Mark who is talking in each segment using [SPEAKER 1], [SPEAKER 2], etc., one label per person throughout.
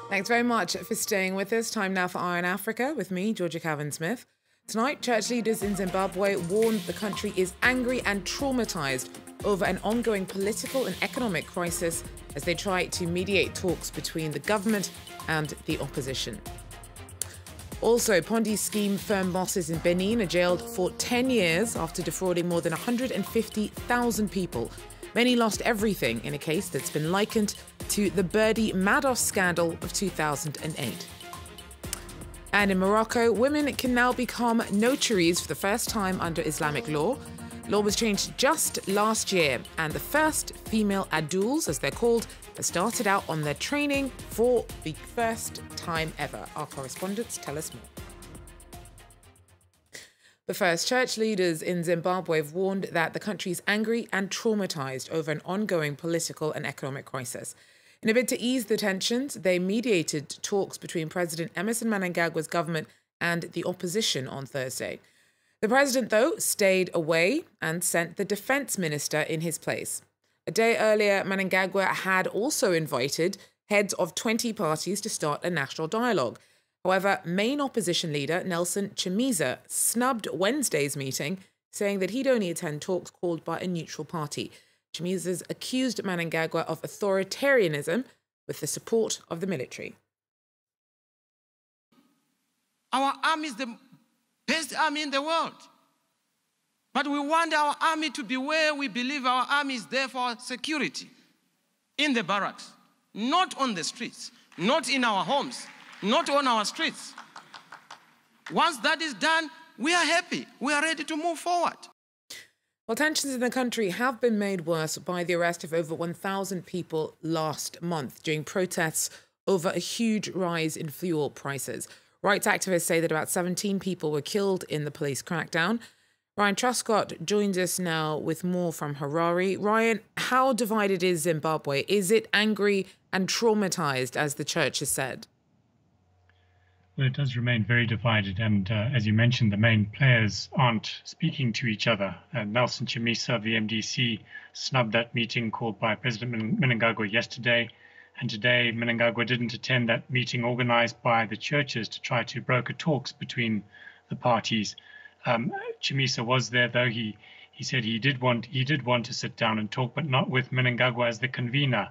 [SPEAKER 1] Thanks very much for staying with us. Time now for Eye on Africa with me, Georgia Cavan-Smith. Tonight, church leaders in Zimbabwe warned the country is angry and traumatised over an ongoing political and economic crisis as they try to mediate talks between the government and the opposition. Also, Ponzi scheme firm bosses in Benin are jailed for 10 years after defrauding more than 150,000 people. Many lost everything in a case that's been likened to the Madoff scandal of 2008. And in Morocco, women can now become notaries for the first time under Islamic law. Law was changed just last year, and the first female adouls, as they're called, have started out on their training for the first time ever. Our correspondents tell us more. But first, church leaders in Zimbabwe have warned that the country is angry and traumatised over an ongoing political and economic crisis. In a bid to ease the tensions, they mediated talks between President Emmerson Mnangagwa's government and the opposition on Thursday. The president, though, stayed away and sent the defence minister in his place. A day earlier, Mnangagwa had also invited heads of 20 parties to start a national dialogue. However, main opposition leader Nelson Chamisa snubbed Wednesday's meeting, saying that he'd only attend talks called by a neutral party. Chamisa's accused Mnangagwa of authoritarianism with the support of the military.
[SPEAKER 2] Our army is the best army in the world. But we want our army to be where we believe our army is there for security. In the barracks, not on the streets, not in our homes, not on our streets. Once that is done, we are happy. We are ready to move forward.
[SPEAKER 1] Well, tensions in the country have been made worse by the arrest of over 1,000 people last month during protests over a huge rise in fuel prices. Rights activists say that about 17 people were killed in the police crackdown. Ryan Truscott joins us now with more from Harare. Ryan, how divided is Zimbabwe? Is it angry and traumatised, as the church has said?
[SPEAKER 3] Well, it does remain very divided, and as you mentioned, the main players aren't speaking to each other. Nelson Chamisa of the MDC snubbed that meeting called by President Mnangagwa yesterday, and today Mnangagwa didn't attend that meeting organised by the churches to try to broker talks between the parties. Chamisa was there, though. He said he did want to sit down and talk, but not with Mnangagwa as the convener.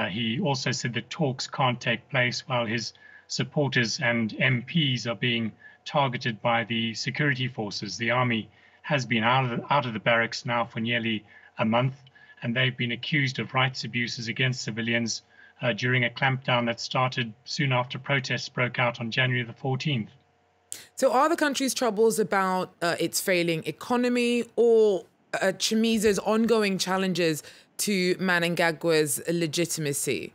[SPEAKER 3] He also said that talks can't take place while his supporters and MPs are being targeted by the security forces. The army has been out of the barracks now for nearly a month, and they've been accused of rights abuses against civilians during a clampdown that started soon after protests broke out on January the 14th.
[SPEAKER 1] So are the country's troubles about its failing economy or Chamisa's ongoing challenges to Mnangagwa's legitimacy?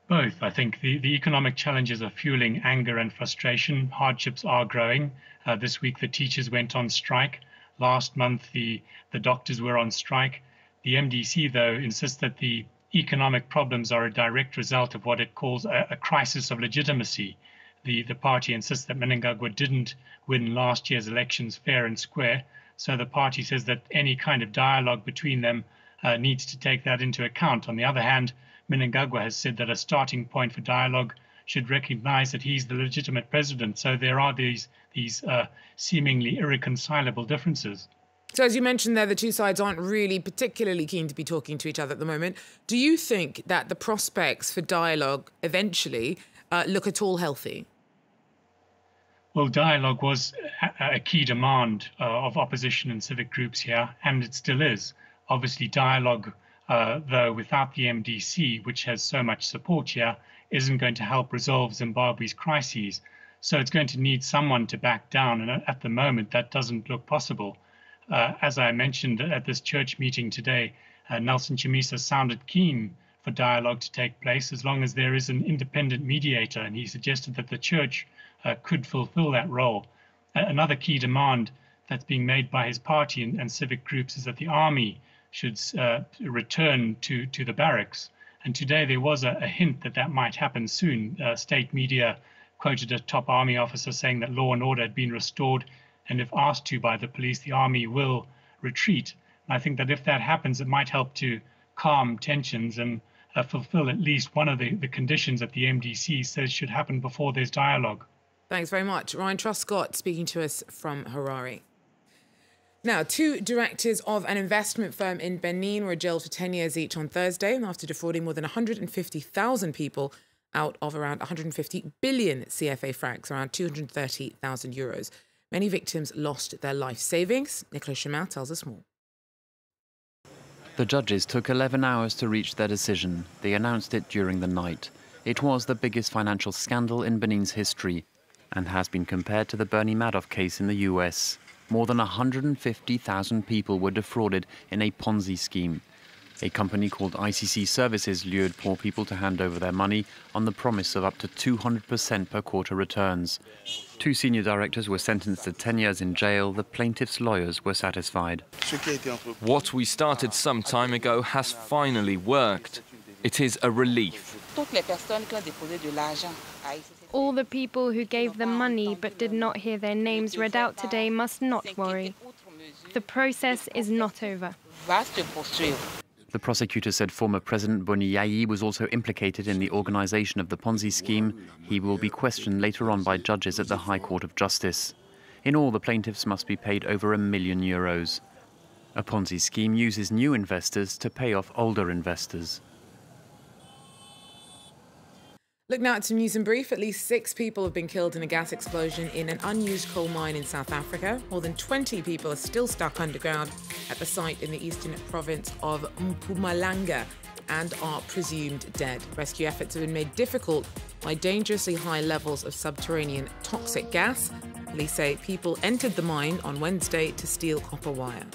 [SPEAKER 3] Both. I think the economic challenges are fueling anger and frustration. Hardships are growing. This week, the teachers went on strike. Last month, the doctors were on strike. The MDC, though, insists that the economic problems are a direct result of what it calls a crisis of legitimacy. The party insists that Mnangagwa didn't win last year's elections fair and square, so the party says that any kind of dialogue between them needs to take that into account. On the other hand, Mnangagwa has said that a starting point for dialogue should recognize that he's the legitimate president. So there are these seemingly irreconcilable differences.
[SPEAKER 1] So as you mentioned there, the two sides aren't really particularly keen to be talking to each other at the moment. Do you think that the prospects for dialogue eventually look at all healthy?
[SPEAKER 3] Well, dialogue was a key demand of opposition and civic groups here, and it still is. Obviously, dialogue though without the MDC, which has so much support here, isn't going to help resolve Zimbabwe's crises. So it's going to need someone to back down, and at the moment that doesn't look possible. As I mentioned at this church meeting today, Nelson Chamisa sounded keen for dialogue to take place as long as there is an independent mediator, and he suggested that the church could fulfill that role. Another key demand that's being made by his party and civic groups is that the army should return to the barracks. And today there was a hint that that might happen soon. State media quoted a top army officer saying that law and order had been restored, and if asked to by the police, the army will retreat. And I think that if that happens, it might help to calm tensions and fulfill at least one of the conditions that the MDC says should happen before there's dialogue.
[SPEAKER 1] Thanks very much. Ryan Truscott speaking to us from Harare. Now, 2 directors of an investment firm in Benin were jailed for 10 years each on Thursday after defrauding more than 150,000 people out of around 150 billion CFA francs, around 230,000 euros. Many victims lost their life savings. Nicolas Chemin tells us more.
[SPEAKER 4] The judges took 11 hours to reach their decision. They announced it during the night. It was the biggest financial scandal in Benin's history and has been compared to the Bernie Madoff case in the US. More than 150,000 people were defrauded in a Ponzi scheme. A company called ICC Services lured poor people to hand over their money on the promise of up to 200% per quarter returns. 2 senior directors were sentenced to 10 years in jail. The plaintiffs' lawyers were satisfied.
[SPEAKER 5] What we started some time ago has finally worked. It is a relief.
[SPEAKER 6] All the people who gave them money but did not hear their names read out today must not worry. The process is not over.
[SPEAKER 4] The prosecutor said former President Boni Yayi was also implicated in the organisation of the Ponzi scheme. He will be questioned later on by judges at the High Court of Justice. In all, the plaintiffs must be paid over €1 million. A Ponzi scheme uses new investors to pay off older investors.
[SPEAKER 1] Look now at some news in brief. At least 6 people have been killed in a gas explosion in an unused coal mine in South Africa. More than 20 people are still stuck underground at the site in the eastern province of Mpumalanga and are presumed dead. Rescue efforts have been made difficult by dangerously high levels of subterranean toxic gas. Police say people entered the mine on Wednesday to steal copper wire.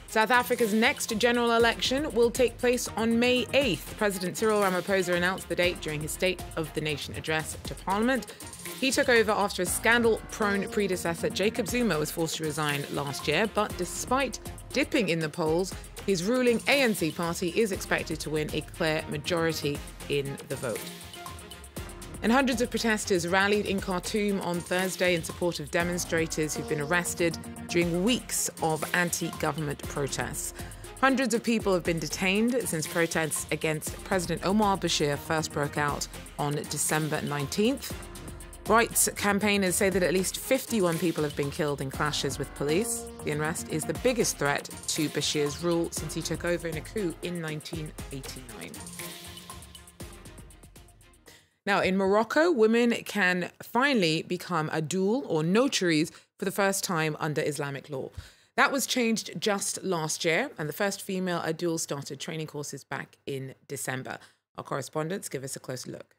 [SPEAKER 1] South Africa's next general election will take place on May 8th. President Cyril Ramaphosa announced the date during his State of the Nation address to Parliament. He took over after a scandal-prone predecessor, Jacob Zuma, was forced to resign last year. But despite dipping in the polls, his ruling ANC party is expected to win a clear majority in the vote. And hundreds of protesters rallied in Khartoum on Thursday in support of demonstrators who've been arrested during weeks of anti-government protests. Hundreds of people have been detained since protests against President Omar Bashir first broke out on December 19th. Rights campaigners say that at least 51 people have been killed in clashes with police. The unrest is the biggest threat to Bashir's rule since he took over in a coup in 1989. Now, in Morocco, women can finally become adul or notaries for the first time under Islamic law. That was changed just last year, and the first female adul started training courses back in December. Our correspondents give us a closer look.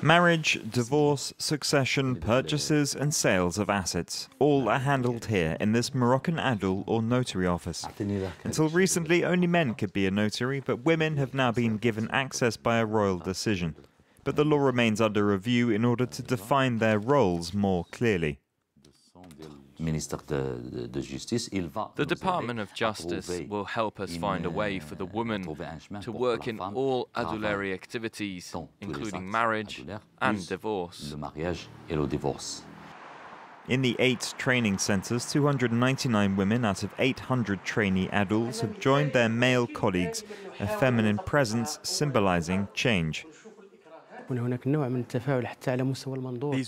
[SPEAKER 7] Marriage, divorce, succession, purchases and sales of assets, all are handled here in this Moroccan adul or notary office. Until recently, only men could be a notary, but women have now been given access by a royal decision. But the law remains under review in order to define their roles more clearly.
[SPEAKER 5] The Department of Justice will help us find a way for the woman to work in all adultery activities, including marriage and divorce.
[SPEAKER 7] In the 8 training centres, 299 women out of 800 trainee aduls have joined their male colleagues, a feminine presence symbolising change.
[SPEAKER 4] These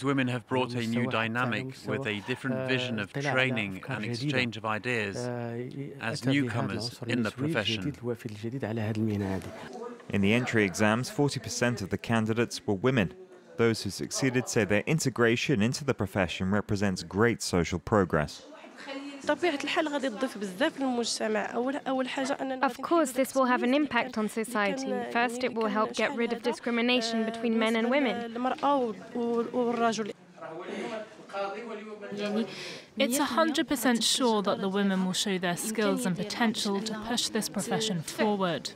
[SPEAKER 4] women have brought a new dynamic with a different vision of training and exchange of ideas as newcomers in the profession.
[SPEAKER 7] In the entry exams, 40% of the candidates were women. Those who succeeded say their integration into the profession represents great social progress.
[SPEAKER 6] Of course, this will have an impact on society. First, it will help get rid of discrimination between men and women.
[SPEAKER 8] It's 100% sure that the women will show their skills and potential to push this profession forward.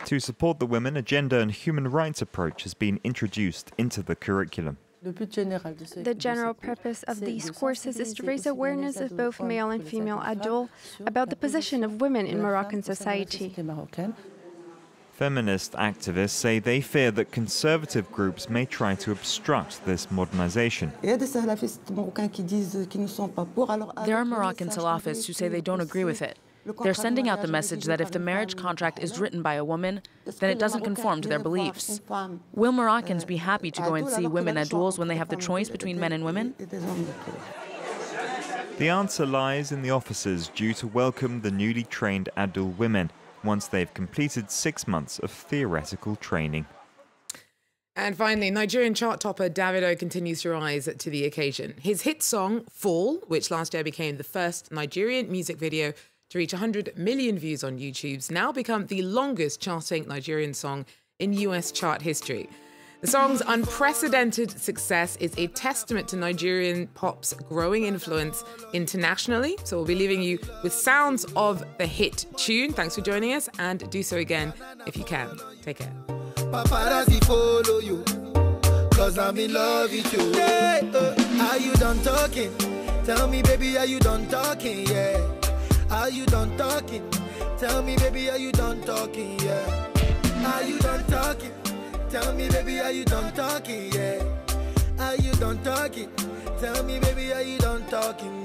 [SPEAKER 7] To support the women, a gender and human rights approach has been introduced into the curriculum.
[SPEAKER 9] The general purpose of these courses is to raise awareness of both male and female adul about the position of women in Moroccan society.
[SPEAKER 7] Feminist activists say they fear that conservative groups may try to obstruct this modernization.
[SPEAKER 10] There are Moroccan Salafists who say they don't agree with it. They're sending out the message that if the marriage contract is written by a woman, then it doesn't conform to their beliefs. Will Moroccans be happy to go and see women adouls when they have the choice between men and women?
[SPEAKER 7] The answer lies in the officers due to welcome the newly trained adoul women once they've completed 6 months of theoretical training.
[SPEAKER 1] And finally, Nigerian chart topper Davido continues to rise to the occasion. His hit song, Fall, which last year became the first Nigerian music video to reach 100 million views on YouTube's now become the longest charting Nigerian song in US chart history. The song's unprecedented success is a testament to Nigerian pop's growing influence internationally. So we'll be leaving you with sounds of the hit tune. Thanks for joining us, and do so again if you can. Take care.
[SPEAKER 11] Paparazzi follow you, 'cause I'm in love with you. Yeah, are you done talking? Tell me, baby, are you done talking? Yeah. Are you done talking? Tell me, baby, are you done talking? Yeah. Are you done talking? Tell me, baby, are you done talking? Yeah. Are you done talking? Tell me, baby, are you done talking?